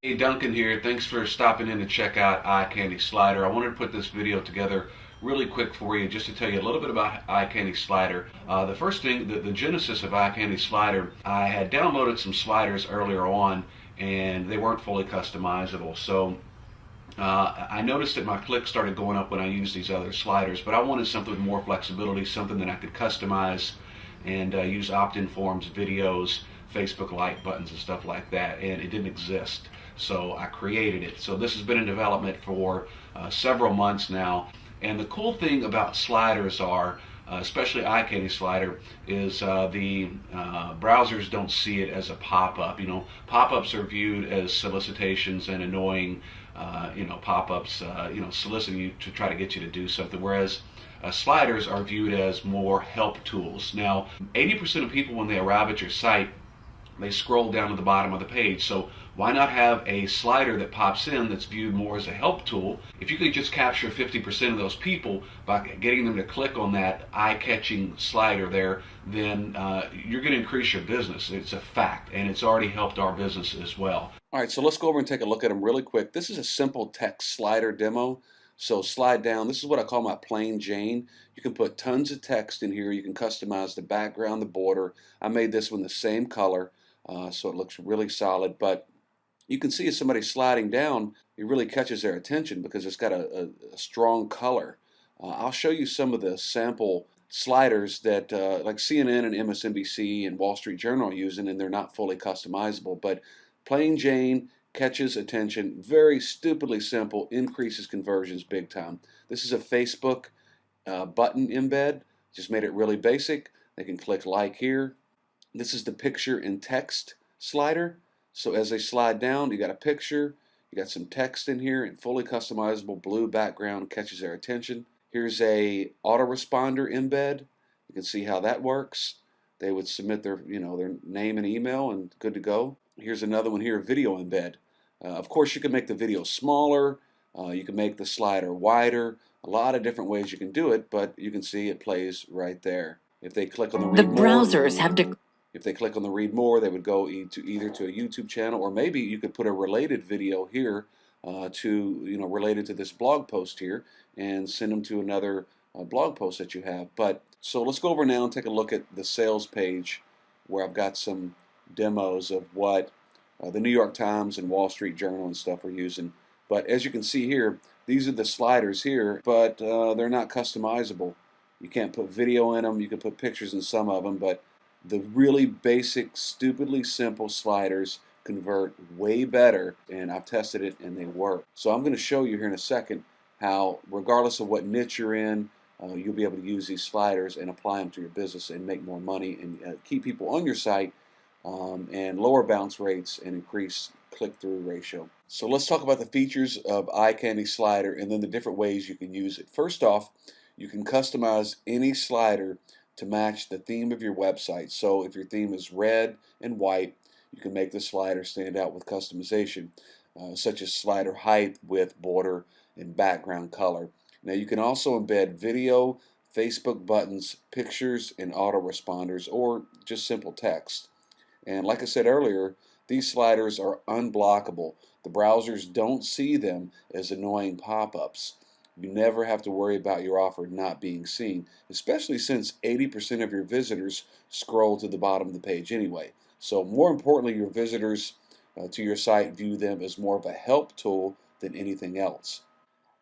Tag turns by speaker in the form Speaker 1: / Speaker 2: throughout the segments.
Speaker 1: Hey, Duncan here. Thanks for stopping in to check out Eye Candy Slider. I wanted to put this video together really quick for you just to tell you a little bit about Eye Candy Slider. The first thing, the genesis of Eye Candy Slider, I had downloaded some sliders earlier on and they weren't fully customizable. So I noticed that my clicks started going up when I used these other sliders, but I wanted something with more flexibility, something that I could customize and use opt-in forms, videos, Facebook like buttons and stuff like that, and it didn't exist. So I created it. So this has been in development for several months now. And the cool thing about sliders are, especially Eye Candy Slider, is the browsers don't see it as a pop-up. You know, pop-ups are viewed as solicitations and annoying, pop-ups, soliciting you to try to get you to do something. Whereas sliders are viewed as more help tools. Now, 80% of people when they arrive at your site, they scroll down to the bottom of the page. So why not have a slider that pops in that's viewed more as a help tool? If you could just capture 50% of those people by getting them to click on that eye-catching slider there, then you're going to increase your business. It's a fact, and it's already helped our business as well. All right, so let's go over and take a look at them really quick. This is a simple text slider demo. So slide down. This is what I call my plain Jane. You can put tons of text in here. You can customize the background, the border. I made this one the same color. So it looks really solid, but you can see as somebody's sliding down, it really catches their attention because it's got a strong color. I'll show you some of the sample sliders that like CNN and MSNBC and Wall Street Journal are using, and they're not fully customizable, but plain Jane catches attention, very stupidly simple, increases conversions big time. This is a Facebook button embed, just made it really basic. They can click like here. This is the picture and text slider. So as they slide down, you got a picture, you got some text in here, and fully customizable blue background catches their attention. Here's a autoresponder embed. You can see how that works. They would submit their, their name and email, and good to go. Here's another one here, video embed. Of course, you can make the video smaller. You can make the slider wider. A lot of different ways you can do it, but you can see it plays right there. If they click on the read more, browsers have to. If they click on the read more, they would go either to a YouTube channel, or maybe you could put a related video here related to this blog post here, and send them to another blog post that you have. But so let's go over now and take a look at the sales page where I've got some demos of what the New York Times and Wall Street Journal and stuff are using. But as you can see here, these are the sliders here, but they're not customizable. You can't put video in them. You can put pictures in some of them, but the really basic, stupidly simple sliders convert way better, and I've tested it and they work. So I'm going to show you here in a second how, regardless of what niche you're in, you'll be able to use these sliders and apply them to your business and make more money and keep people on your site, and lower bounce rates and increase click-through ratio. So let's talk about the features of Eye Candy Slider and then the different ways you can use it. First off, you can customize any slider to match the theme of your website. So if your theme is red and white, you can make the slider stand out with customization, such as slider height, width, border, and background color. Now you can also embed video, Facebook buttons, pictures, and autoresponders, or just simple text. And like I said earlier, these sliders are unblockable. The browsers don't see them as annoying pop-ups. You never have to worry about your offer not being seen, especially since 80% of your visitors scroll to the bottom of the page anyway. So more importantly, your visitors to your site view them as more of a help tool than anything else.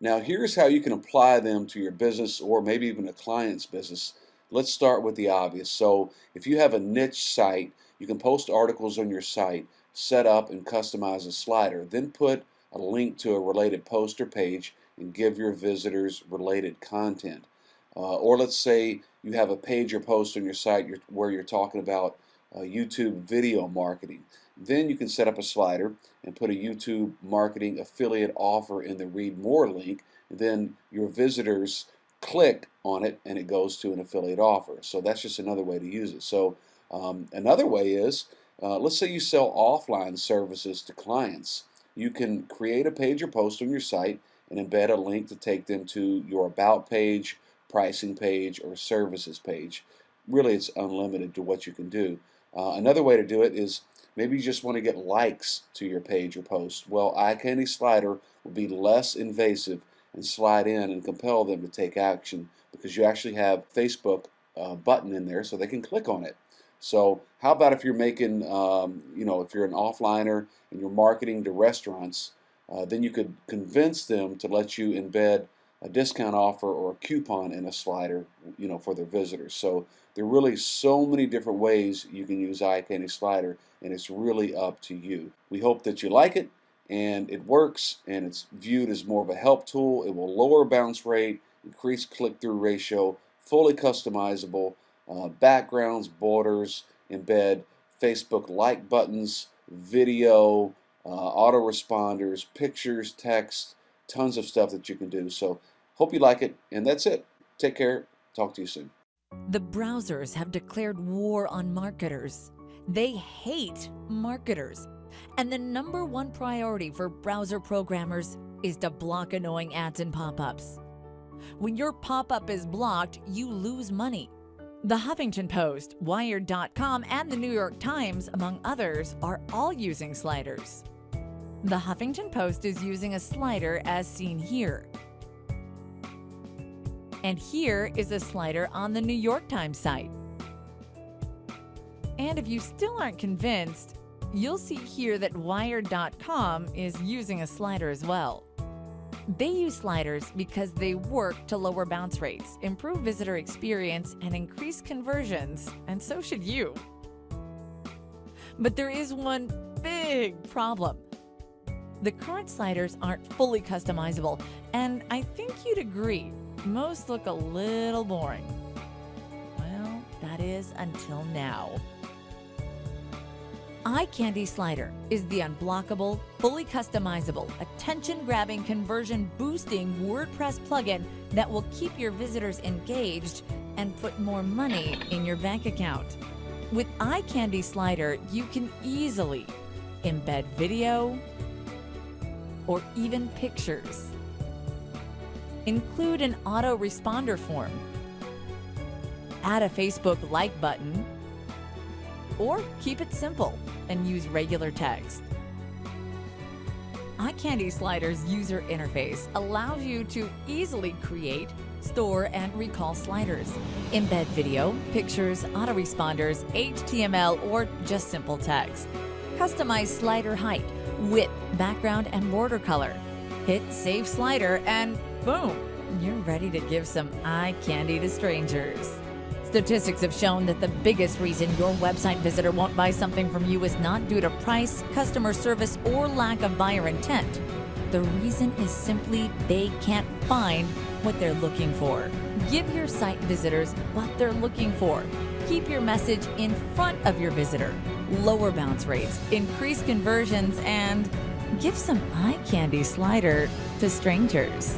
Speaker 1: Now here's how you can apply them to your business or maybe even a client's business. Let's start with the obvious. So if you have a niche site, you can post articles on your site, set up and customize a slider, then put a link to a related post or page and give your visitors related content. Or let's say you have a page or post on your site where you're talking about YouTube video marketing. Then you can set up a slider and put a YouTube marketing affiliate offer in the read more link. Then your visitors click on it and it goes to an affiliate offer. So that's just another way to use it. So another way is, let's say you sell offline services to clients. You can create a page or post on your site and embed a link to take them to your about page, pricing page, or services page. Really, it's unlimited to what you can do. Another way to do it is
Speaker 2: Maybe you just want to get likes to your page or post. Well, Eye Candy Slider will be less invasive and slide in and compel them to take action because you actually have Facebook button in there so they can click on it. So how about if you're making, if you're an offliner and you're marketing to restaurants, then you could convince them to let you embed a discount offer or a coupon in a slider, for their visitors. So there are really so many different ways you can use Eye Candy Slider, and it's really up to you. We hope that you like it, and it works, and it's viewed as more of a help tool. It will lower bounce rate, increase click-through ratio, fully customizable, backgrounds, borders, embed Facebook like buttons, video, autoresponders, pictures, text, tons of stuff that you can do. So hope you like it, and that's it. Take care. Talk to you soon.
Speaker 3: The browsers have declared war on marketers. They hate marketers. And the number one priority for browser programmers is to block annoying ads and pop-ups. When your pop-up is blocked, you lose money. The Huffington Post, Wired.com, and the New York Times, among others, are all using sliders. The Huffington Post is using a slider as seen here. And here is a slider on the New York Times site. And if you still aren't convinced, you'll see here that Wired.com is using a slider as well. They use sliders because they work to lower bounce rates, improve visitor experience, and increase conversions, and so should you. But there is one big problem. The current sliders aren't fully customizable, and I think you'd agree, most look a little boring. Well, that is until now. Eye Candy Slider is the unblockable, fully customizable, attention-grabbing, conversion-boosting WordPress plugin that will keep your visitors engaged and put more money in your bank account. With Eye Candy Slider, you can easily embed video or even pictures, include an autoresponder form, add a Facebook like button, or keep it simple and use regular text. Eye Candy Slider's user interface allows you to easily create, store, and recall sliders, embed video, pictures, autoresponders, HTML, or just simple text. Customize slider height, width, background, and border color. Hit Save Slider and boom, you're ready to give some eye candy to strangers. Statistics have shown that the biggest reason your website visitor won't buy something from you is not due to price, customer service, or lack of buyer intent. The reason is simply they can't find what they're looking for. Give your site visitors what they're looking for. Keep your message in front of your visitor. Lower bounce rates, increase conversions, and give some eye candy slider to strangers.